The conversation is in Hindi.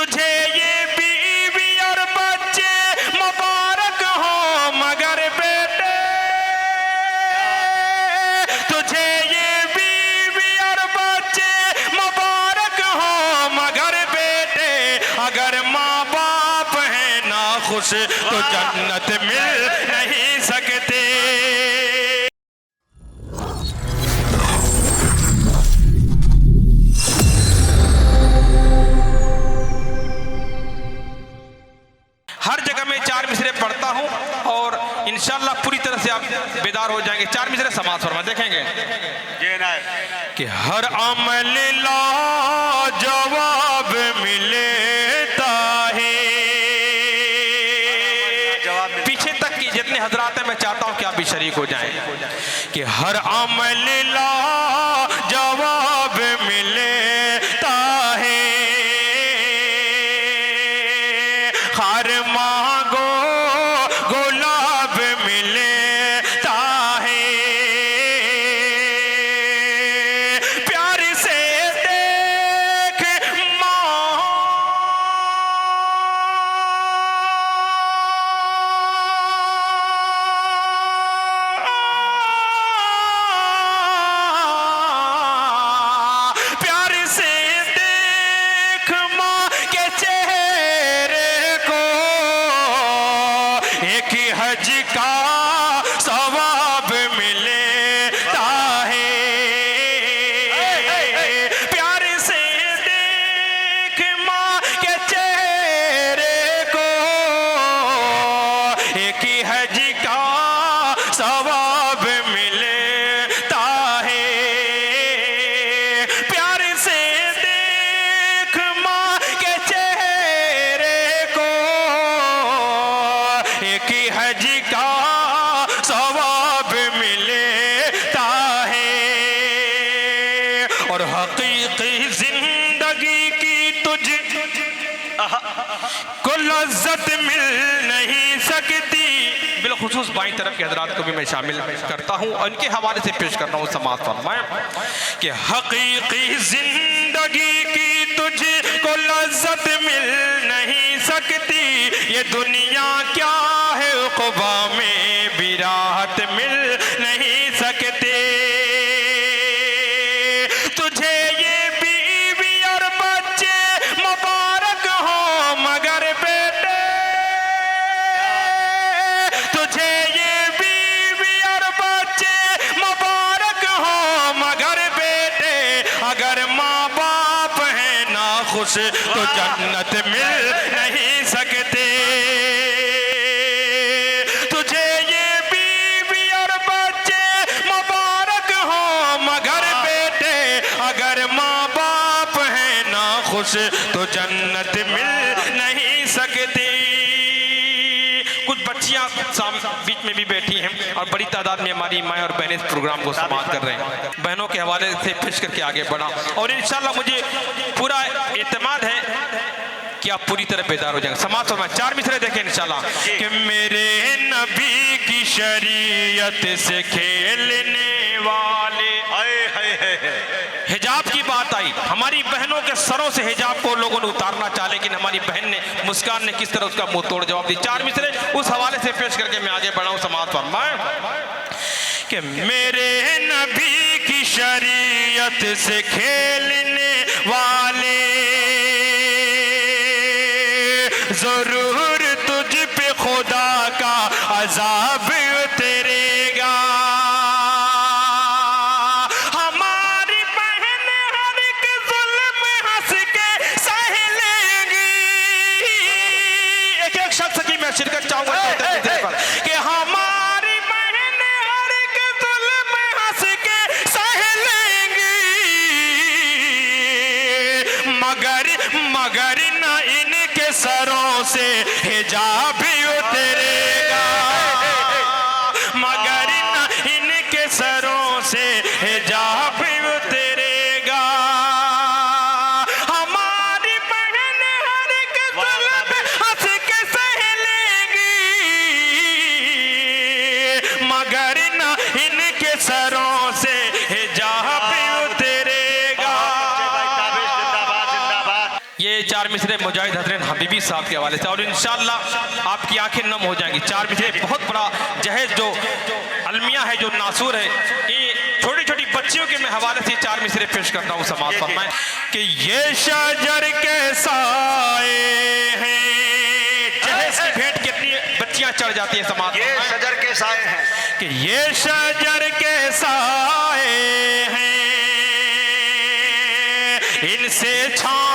तुझे ये बीवी और बच्चे मुबारक हो मगर बेटे, तुझे ये बीवी और बच्चे मुबारक हो मगर बेटे, अगर माँ बाप है ना खुश तो जन्नत मिल नहीं सकते। हर जगह में 4 मिसरे पढ़ता हूँ और इंशाल्लाह पूरी तरह से आप बेदार हो जाएंगे। 4 मिसरे समाज फरमा देखेंगे कि हर अमल लाजवाब मिलता है। पीछे तक की जितने हजरात हैं मैं चाहता हूँ कि आप भी शरीक हो जाएं कि हर अमल लाजवाब मिलता है, हर मांगो गुलाब मिलता है, प्यार से देख माँ प्यार से देख माँ के चेहरे को, एक ही हज का सवाब मिलता है। प्यार से देख माँ के चेहरे को, एक ही हज का सवाब मिलता है। प्यार से देख माँ के चेहरे को, एक ही हज का सवाब मिलता है। और हकीकी जिंदगी की तुझ को लज्जत मिल नहीं सकती। बिलखुसूस बाईं तरफ के हजरात को भी मैं शामिल करता हूँ और इनके हवाले से पेश कर रहा हूँ समाज फरमाएं कि हकीकी जिंदगी की तुझको लज्जत मिल नहीं सकती, ये दुनिया क्या है उक़बा में भी राहत मिल नहीं सकते। तुझे ये बीवी और बच्चे मुबारक हो मगर बेटे, तुझे ये बीवी और बच्चे मुबारक हो मगर बेटे, अगर माँ बाप है ना खुश तो जन्नत मिल नहीं सकते। तुझे ये बीवी और बच्चे मुबारक हो मगर बेटे, अगर माँ बाप है ना खुश तो जन्नत मिल नहीं सकती। कुछ बच्चियां बीच में भी बैठी हैं और बड़ी तादाद में हमारी माएँ और बहनें इस प्रोग्राम को समाप्त कर रहे हैं। बहनों के हवाले से पेश करके आगे बढ़ा और इंशाल्लाह मुझे पूरा एतमाद है कि आप पूरी तरह बेदार हो जाएंगे। समाज में 4 मिसरे देखें इंशाल्लाह कि मेरे नबी की शरीयत से खेलने वाले, हिजाब की बात आई, हमारी बहनों के सरों से हिजाब को लोगों ने उतारना चाहा, लेकिन हमारी बहन ने मुस्कान ने किस तरह उसका मुंह तोड़ जवाब दी। 4 मिसरे उस हवाले से पेश करके मैं आगे बढ़ाऊं। समाज फरमाएं कि मेरे नबी की शरीयत से खेलने वाले, जरूर तुझ पे खुदा का अजाब उतरेगा। हमारी बहन हर एक जुल्म हंस के सह लेंगी। एक शख्स की मैं शिरकत चाहूंगा कि हमारी बहन हर एक जुल्म हंस के सह लेंगी, मगर न इनके सरों से हिजाब उतरेगा, मगर न इनके सरों से हिजाब उतरेगा। हमारी बहन हर एक जुल्म हंस के सह लेंगी, मगर न इनके सरों से हिजाब उतरेगा। ये 4 मिसरे मुजाहिद हजरत हबीबी साहब के हवाले से, और इंशाअल्लाह आपकी आंखें नम हो जाएंगी। 4 मिसरे बहुत बड़ा जहेज जो अलमिया है, जो नासूर है, ये छोटी छोटी बच्चियों के मैं हवाले से 4 मिसरे पेश करता हूँ। समाज फरमाएं कि ये शजर के साए हैं, जहेज की भेंट कितनी बच्चियां चढ़ जाती है। समाज ये शजर के साए हैं कि ये शजर के साए हैं, इनसे छां